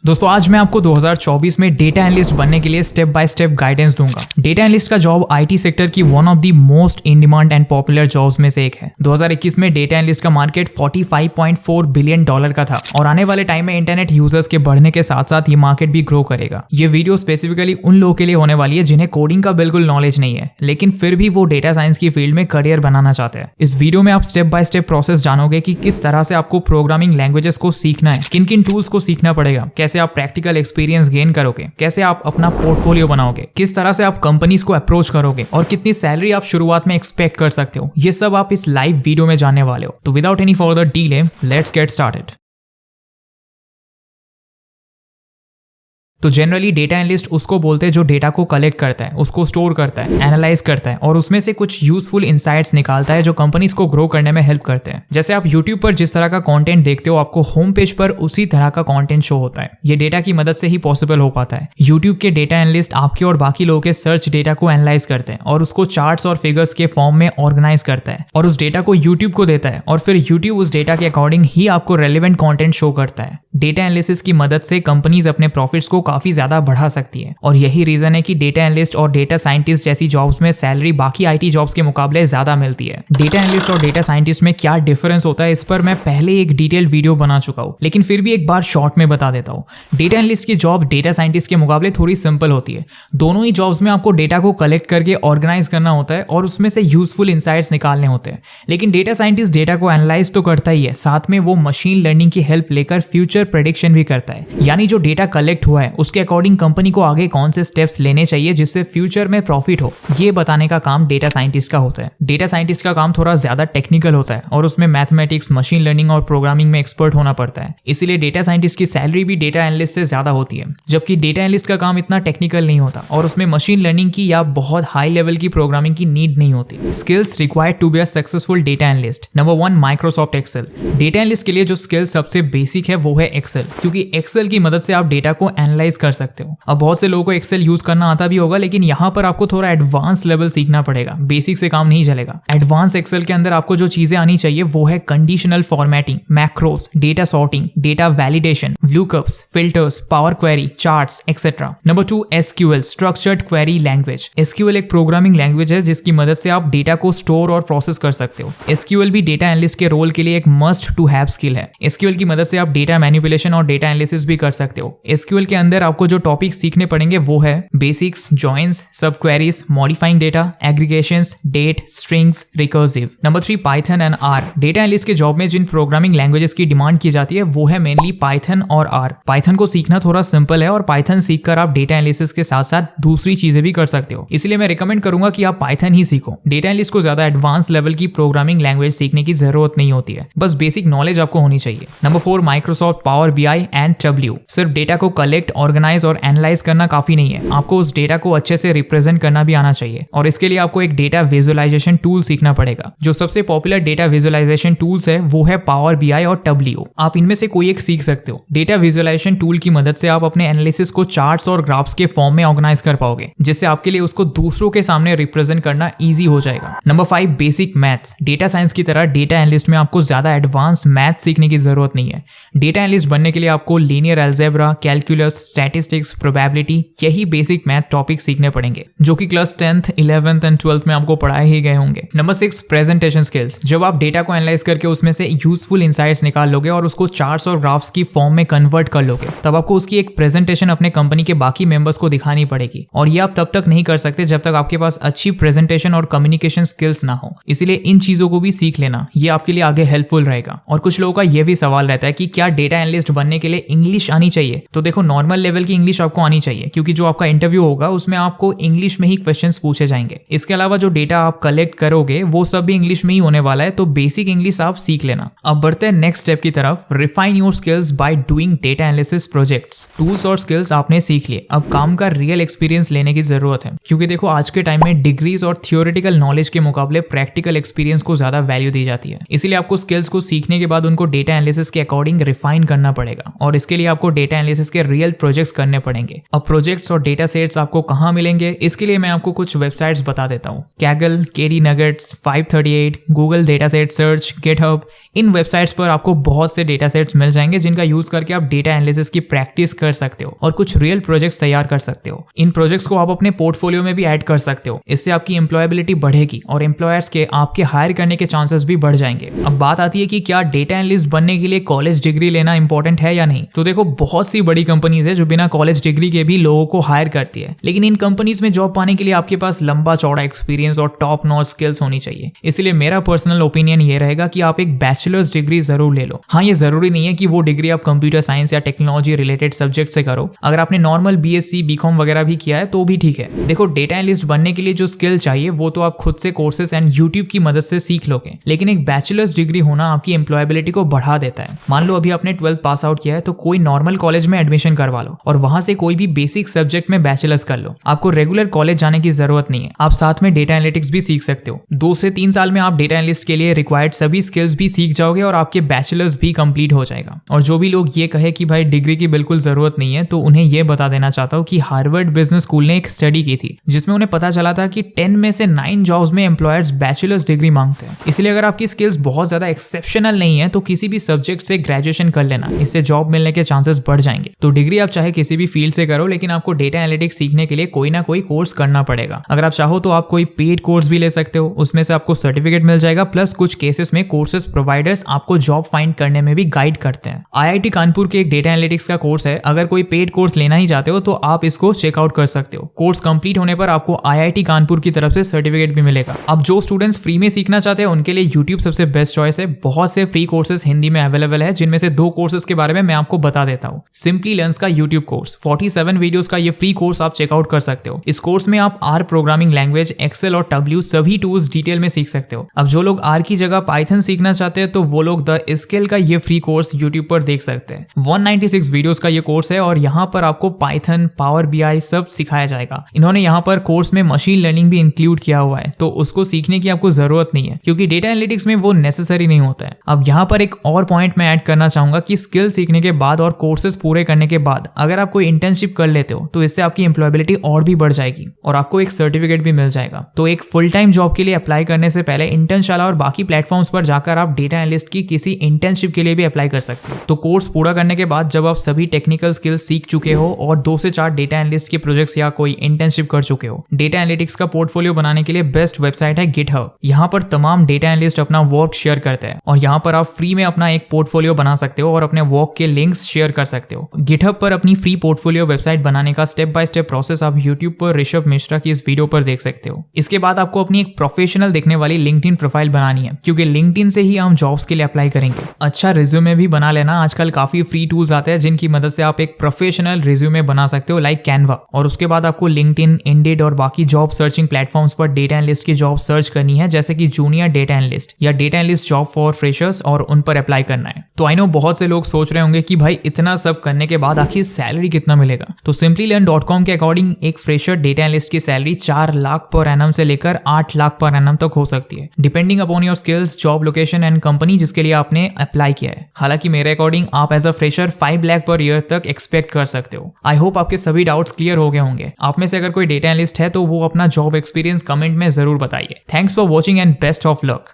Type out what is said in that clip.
दोस्तों आज मैं आपको 2024 में डेटा एनालिस्ट बनने के लिए स्टेप बाय स्टेप गाइडेंस दूंगा। डेटा एनालिस्ट का जॉब आईटी सेक्टर की one of the most in demand and popular jobs में से एक है। 2021 में डेटा एनालिस्ट का मार्केट $45.4 बिलियन का था और आने वाले टाइम में इंटरनेट यूजर्स के बढ़ने के साथ साथ ये मार्केट भी ग्रो करेगा। ये वीडियो स्पेसिफिकली उन लोगों के लिए होने वाली है जिन्हें कोडिंग का बिल्कुल नॉलेज नहीं है, लेकिन फिर भी वो डेटा साइंस की फील्ड में करियर बनाना चाहते हैं। इस वीडियो में आप स्टेप बाय स्टेप प्रोसेस जानोगे कि किस तरह से आपको प्रोग्रामिंग लैंग्वेजेस को सीखना है, किन किन टूल्स को सीखना पड़ेगा, कैसे आप प्रैक्टिकल एक्सपीरियंस गेन करोगे, कैसे आप अपना पोर्टफोलियो बनाओगे, किस तरह से आप कंपनीज को अप्रोच करोगे और कितनी सैलरी आप शुरुआत में एक्सपेक्ट कर सकते हो। ये सब आप इस लाइव वीडियो में जानने वाले हो। तो without any further delay let's get started. तो जनरली डेटा एनालिस्ट उसको बोलते हैं जो डेटा को कलेक्ट करता है, उसको स्टोर करता है, एनालाइज करता है और उसमें से कुछ यूजफुल इनसाइट्स निकालता है जो कंपनीज को ग्रो करने में हेल्प करते हैं। जैसे आप यूट्यूब पर जिस तरह का कंटेंट देखते हो, आपको होम पेज पर उसी तरह का कंटेंट शो होता है। ये डेटा की मदद से ही पॉसिबल हो पाता है। यूट्यूब के डेटा एनालिस्ट आपके और बाकी लोगों के सर्च डेटा को एनालाइज करते हैं और उसको चार्ट्स और फिगर्स के फॉर्म में ऑर्गेनाइज करता है और उस डेटा को यूट्यूब को देता है और फिर यूट्यूब उस डेटा के अकॉर्डिंग ही आपको रेलेवेंट कंटेंट शो करता है। डेटा एनालिसिस की मदद से कंपनीज अपने प्रॉफिट्स को काफी ज्यादा बढ़ा सकती है और यही रीजन है कि डेटा एनालिस्ट और डेटा साइंटिस्ट जैसी जॉब्स में सैलरी बाकी आईटी जॉब्स के मुकाबले ज्यादा मिलती है। डेटा एनालिस्ट और डेटा साइंटिस्ट में क्या डिफरेंस होता है इस पर मैं पहले एक डिटेल्ड वीडियो बना चुका हूं, लेकिन फिर भी एक बार शॉर्ट में बता देता हूं। डेटा एनालिस्ट की जॉब डेटा साइंटिस्ट के मुकाबले थोड़ी सिंपल होती है। दोनों ही जॉब्स में आपको डेटा को कलेक्ट करके ऑर्गेनाइज करना होता है और उसमें से यूजफुल इनसाइट्स निकालने होते हैं। लेकिन डेटा साइंटिस्ट डेटा को एनालाइज तो करता ही है, साथ में वो मशीन लर्निंग की हेल्प लेकर फ्यूचर प्रेडिक्शन भी करता है। यानी जो डेटा कलेक्ट हुआ है उसके अकॉर्डिंग कंपनी को आगे कौन से स्टेप्स लेने चाहिए जिससे फ्यूचर में प्रॉफिट हो, ये बताने का काम डेटा साइंटिस्ट का होता है। डेटा साइंटिस्ट का काम थोड़ा ज्यादा टेक्निकल होता है और उसमें मैथमेटिक्स, मशीन लर्निंग और प्रोग्रामिंग में एक्सपर्ट होना पड़ता है। इसीलिए डेटा साइंटिस्ट की सैलरी भी डेटा एनालिस्ट से ज्यादा होती है, जबकि डेटा एनालिस्ट का काम इतना टेक्निकल नहीं होता और उसमें मशीन लर्निंग की या बहुत हाई लेवल की प्रोग्रामिंग की नीड नहीं होती। Skills required to be a successful data analyst. Number 1, Microsoft Excel. Data analyst के लिए जो स्किल सबसे बेसिक है वो है एक्सेल, क्योंकि एक्सेल की मदद से आप डेटा को एनालाइज कर सकते हो। अब बहुत से लोगों को एक्सेल यूज करना आता भी होगा, लेकिन यहाँ पर आपको थोड़ा एडवांस लेवल सीखना पड़ेगा। बेसिक से काम नहीं चलेगा। एडवांस एक्सेल के अंदर आपको जो चीजें आनी चाहिए वो है conditional formatting, macros, data sorting, data validation, vlookups, filters, Power Query, charts etcetera. Number 2, SQL, structured query language. SQL एक प्रोग्रामिंग लैंग्वेज है जिसकी मदद से आप डेटा को स्टोर और प्रोसेस कर सकते हो। एसक्यूएल भी डेटा एनालिस्ट के रोल के लिए एक मस्ट टू हैव स्किल है। एसक्यूएल की मदद से आप डेटा मैनिपुलेशन और डेटा एनालिसिस भी कर सकते हो। एसक्यूएल के अंदर आपको जो टॉपिक सीखने पड़ेंगे वो है basics, joins, subqueries, modifying data, aggregations, date, strings, recursive. Number 3, Python and R. Data analyst के जॉब में जिन प्रोग्रामिंग लैंग्वेजेस की डिमांड की जाती है वो है मेनली पाइथन और आर। पाइथन को सीखना थोड़ा सिंपल है और पाइथन सीखकर आप डेटा एनालिसिस के साथ साथ दूसरी चीजें भी कर सकते हो। इसलिए मैं रिकमेंड करूंगा कि आप पाइथन ही सीखो। डेटा एनालिस्ट को ज्यादा एडवांस लेवल की प्रोग्रामिंग लैंग्वेज सीखने की जरूरत नहीं होती है, बस बेसिक नॉलेज आपको होनी चाहिए। Number 4, Microsoft power BI and W. सिर्फ डेटा को कलेक्ट, ऑर्गेनाइज और एनालाइज करना काफी नहीं है, आपको उस डेटा को अच्छे से रिप्रेजेंट करना भी आना चाहिए और इसके लिए आपको एक डेटा विजुअलाइजेशन टूल सीखना पड़ेगा। जो सबसे पॉपुलर डेटा विजुअलाइजेशन टूल्स है वो है पावर बीआई और डब्ल्यू। आप इनमें से कोई एक सीख सकते हो। डेटा विजुअलाइजेशन टूल की मदद से आप अपने एनालिसिस को चार्ट्स और ग्राफ्स के फॉर्म में ऑर्गेनाइज कर पाओगे, जिससे आपके लिए उसको दूसरों के सामने रिप्रेजेंट करना ईजी हो जाएगा। Number 5, basic maths. Data science की तरह डेटा एनालिस्ट में आपको ज्यादा एडवांस मैथ सीखने की जरूरत नहीं है। डेटा एनालिस्ट बनने के लिए आपको linear algebra, calculus, statistics, probability, यही बेसिक मैथ टॉपिक सीखने पड़ेंगे जो कि class 10th, 11th and 12th में आपको पढ़ाए ही गए होंगे। Number 6, presentation skills. जब आप डेटा को एनालाइज करके उसमें से यूजफुल इनसाइट्स निकाल लोगे और उसको चार्ट्स और ग्राफ्स की फॉर्म में कन्वर्ट कर लोगे, तब आपको उसकी एक प्रेजेंटेशन अपने कंपनी के बाकी मेंबर्स को दिखानी पड़ेगी और ये आप तब तक नहीं कर सकते जब तक आपके पास अच्छी प्रेजेंटेशन और कम्युनिकेशन स्किल्स ना हो। इसीलिए इन चीजों को भी सीख लेना, ये आपके लिए आगे हेल्पफुल रहेगा। और कुछ लोगों का यह भी सवाल रहता है कि क्या डेटा एनालिस्ट बनने के लिए इंग्लिश आनी चाहिए? तो देखो, नॉर्मल लेवल की इंग्लिश आपको आनी चाहिए, क्योंकि जो आपका इंटरव्यू होगा उसमें आपको इंग्लिश में ही क्वेश्चंस पूछे जाएंगे। इसके अलावा जो डेटा आप कलेक्ट करोगे वो सब भी इंग्लिश में ही होने वाला है, तो बेसिक इंग्लिश आप सीख लेना। अब बढ़ते हैं नेक्स्ट स्टेप की तरफ। Refine your skills by doing data analysis projects. Tools और स्किल्स आपने सीख लिए, अब काम का रियल एक्सपीरियंस लेने की जरूरत है, क्योंकि देखो आज के टाइम में डिग्रीज और थियोरेटिकल नॉलेज के मुकाबले प्रैक्टिकल एक्सपीरियंस को ज्यादा वैल्यू दी जाती है। इसीलिए आपको स्किल्स को सीखने के बाद उनको डेटा एनालिसिस के अकॉर्डिंग रिफाइन करना पड़ेगा और इसके लिए आपको डेटा एनालिसिस के रियल प्रोजेक्ट्स करने पड़ेंगे। अब प्रोजेक्ट्स और डेटा सेट्स आपको कहाँ मिलेंगे, इसके लिए मैं आपको कुछ वेबसाइट्स बता देता हूँ। Kaggle, KD Nuggets, 538, Google data set search, GitHub, इन वेबसाइट्स पर आपको बहुत से डेटा सेट्स मिल जाएंगे जिनका यूज करके आप डेटा एनालिसिस की प्रैक्टिस कर सकते हो और कुछ रियल प्रोजेक्ट्स तैयार कर सकते हो। इन प्रोजेक्ट्स को आप अपने पोर्टफोलियो में भी ऐड कर सकते हो। इससे आपकी एम्प्लॉयबिलिटी बढ़ेगी और एम्प्लॉयर्स के आपके हायर करने के चांसेस भी बढ़ जाएंगे। अब बात आती है कि क्या डेटा एनालिस्ट बनने के लिए कॉलेज डिग्री लेना इंपॉर्टेंट है या नहीं। तो देखो, बहुत सी बड़ी कंपनीज है जो बिना कॉलेज डिग्री के भी लोगों को हायर करती है, लेकिन इन कंपनीज में जॉब पाने के लिए आपके पास लंबा चौड़ा एक्सपीरियंस और टॉप नॉच स्किल्स होनी चाहिए। इसलिए मेरा पर्सनल ओपिनियन ये रहेगा कि आप एक बैचलर्स डिग्री जरूर ले लो। हाँ, ये जरूरी नहीं है कि वो डिग्री आप कंप्यूटर साइंस या टेक्नोलॉजी रिलेटेड सब्जेक्ट से करो। अगर आपने नॉर्मल BSc BCom वगैरह भी किया है तो भी ठीक है। देखो, डेटा एनालिस्ट बनने के लिए जो स्किल चाहिए वो तो आप खुद से कोर्सेस एंड यूट्यूब की मदद से सीख लोगे, लेकिन एक बैचलर्स डिग्री होना आपकी एम्प्लॉयबिलिटी को बढ़ा देता है। मान लो अभी आपने 12th पास आउट किया है तो कोई नॉर्मल कॉलेज में एडमिशन करवा लो और वहां से कोई भी बेसिक सब्जेक्ट में बैचलर्स कर लो। आपको रेगुलर कॉलेज जाने की जरूरत नहीं है। आप साथ में डेटा एनालिटिक्स भी सीख सकते हो। 2 से 3 साल में आप डेटा एनालिस्ट के लिए रिक्वायर्ड सभी स्किल्स भी सीख जाओगे और आपके बैचलर्स भी कंप्लीट हो जाएगा। और जो भी लोग ये कहे कि भाई डिग्री की बिल्कुल जरूरत नहीं है, तो उन्हें यह बता देना चाहता हूँ कि हार्वर्ड बिजनेस स्कूल ने एक स्टडी की थी जिसमें उन्हें पता चला था कि 10 में से 9 जॉब्स में एम्प्लॉयर्स बैचलर्स डिग्री मांगते हैं। इसलिए अगर आपकी स्किल्स बहुत ज्यादा एक्सेप्शनल नहीं है तो किसी भी सब्जेक्ट से ग्रेजुएशन कर लेना, इससे जॉब मिलने के चांसेस बढ़ जाएंगे। तो डिग्री आप चाहे किसी भी फील्ड से करो, लेकिन आपको डेटा एनालिटिक्स सीखने के लिए कोई ना कोई कोर्स करना पड़ेगा। अगर आप चाहो तो आप कोई पेड कोर्स भी ले सकते हो, उसमें से आपको सर्टिफिकेट मिल जाएगा, प्लस कुछ केसेस में कोर्सेज प्रोवाइडर्स आपको जॉब फाइंड करने में भी गाइड करते हैं। IIT कानपुर के एक डेटा एनालिटिक्स का कोर्स है। अगर कोई पेड कोर्स लेना ही चाहते हो तो आप इसको चेकआउट कर सकते हो। कोर्स कंप्लीट होने पर आपको IIT कानपुर की तरफ से सर्टिफिकेट भी मिलेगा। अब जो स्टूडेंट्स फ्री में सीखना चाहते हैं उनके लिए YouTube सबसे बेस्ट चॉइस है। बहुत से फ्री कोर्सेज हिंदी में अवेलेबल है, जिनमें से 2 कोर्सेज के बारे में मैं आपको बता देता हूँ। सिंपली लर्न्स का YouTube कोर्स 47 वीडियोस का ये फ्री कोर्स आप चेकआउट कर सकते हो। इस कोर्स में आप R प्रोग्रामिंग लैंग्वेज, एक्सेल और W सभी टूल्स डिटेल में सीख सकते हो। अब जो लोग R की जगह पाइथन सीखना चाहते हैं तो वो लोग द स्किल का ये फ्री कोर्स YouTube पर देख सकते हैं। 196 वीडियोस का ये कोर्स है और यहाँ पर आपको पाइथन, पावर BI सब सिखाया जाएगा। इन्होंने यहाँ पर कोर्स में मशीन लर्निंग भी इंक्लूड किया हुआ है, तो उसको सीखने की आपको जरूरत नहीं है क्योंकि डेटा एनालिटिक्स में वो नेसेसरी नहीं होता है। अब यहाँ पर एक और पॉइंट मैं ऐड करना चाहूंगा कि स्किल सीखने के बाद और कोर्सेज पूरे करने के बाद अगर आप कोई इंटर्नशिप कर लेते हो तो इससे आपकी एम्प्लॉयबिलिटी और भी बढ़ जाएगी और आपको एक सर्टिफिकेट भी मिल जाएगा। तो एक फुल टाइम जॉब के लिए अप्लाई करने से पहले इंटर्नशाला और बाकी प्लेटफॉर्म्स पर जाकर आप डेटा एनालिस्ट की किसी इंटर्नशिप के लिए भी अप्लाई कर सकते हो। तो कोर्स पूरा करने के बाद जब आप सभी टेक्निकल स्किल्स सीख चुके हो और 2 से 4 डेटा एनालिस्ट के प्रोजेक्ट्स या कोई इंटर्नशिप कर चुके हो, डेटा एनालिटिक्स का पोर्टफोलियो बनाने के लिए बेस्ट वेबसाइट है गिटहब। यहाँ पर तमाम डेटा एनालिस्ट अपना वर्क शेयर करते हैं और यहाँ पर आप फ्री में अपना एक पोर्टफोलियो बना सकते हो और अपने वर्क के लिंक्स शेयर कर सकते हो। गिटहब पर अपनी फ्री पोर्टफोलियो वेबसाइट बनाने का स्टेप बाय स्टेप प्रोसेस आप यूट्यूब पर ऋषभ मिश्रा की इस वीडियो पर देख सकते हो। इसके बाद आपको अपनी एक प्रोफेशनल दिखने वाली लिंक्डइन प्रोफाइल बनानी है क्योंकि लिंक्डइन से ही हम जॉब्स के लिए अप्लाई करेंगे। अच्छा रिज्यूमे भी बना लेना। आजकल काफी फ्री टूल्स आते हैं जिनकी मदद से आप एक प्रोफेशनल रिज्यूमे बना सकते हो लाइक कैनवा। और उसके बाद आपको लिंक्डइन, इंडीड और बाकी जॉब सर्चिंग प्लेटफॉर्म्स पर डेटा एनालिस्ट की जॉब सर्च करनी है, जैसे कि जूनियर डेटा एनालिस्ट या data analyst job for freshers, और उन पर अप्लाई करना है। तो आई नो बहुत से लोग सोच रहे होंगे कि भाई इतना सब करने के बाद आखिर सैलरी कितना मिलेगा। तो simplylearn.com के अकॉर्डिंग एक फ्रेशर डेटा एनालिस्ट की सैलरी 4 लाख पर एनम से लेकर 8 लाख पर एनम तक हो सकती है, depending upon your skills, job location and company जिसके लिए आपने अप्लाई किया है। हालांकि मेरे अकॉर्डिंग आप as a fresher 5 lakh per year तक एक्सपेक्ट कर सकते हो। आई होप आपके सभी डाउट्स क्लियर हो गए होंगे। आप में से अगर कोई डेटा एनालिस्ट है तो वो अपना जॉब एक्सपीरियंस कमेंट में जरूर बताइए। Thanks for watching and best of luck.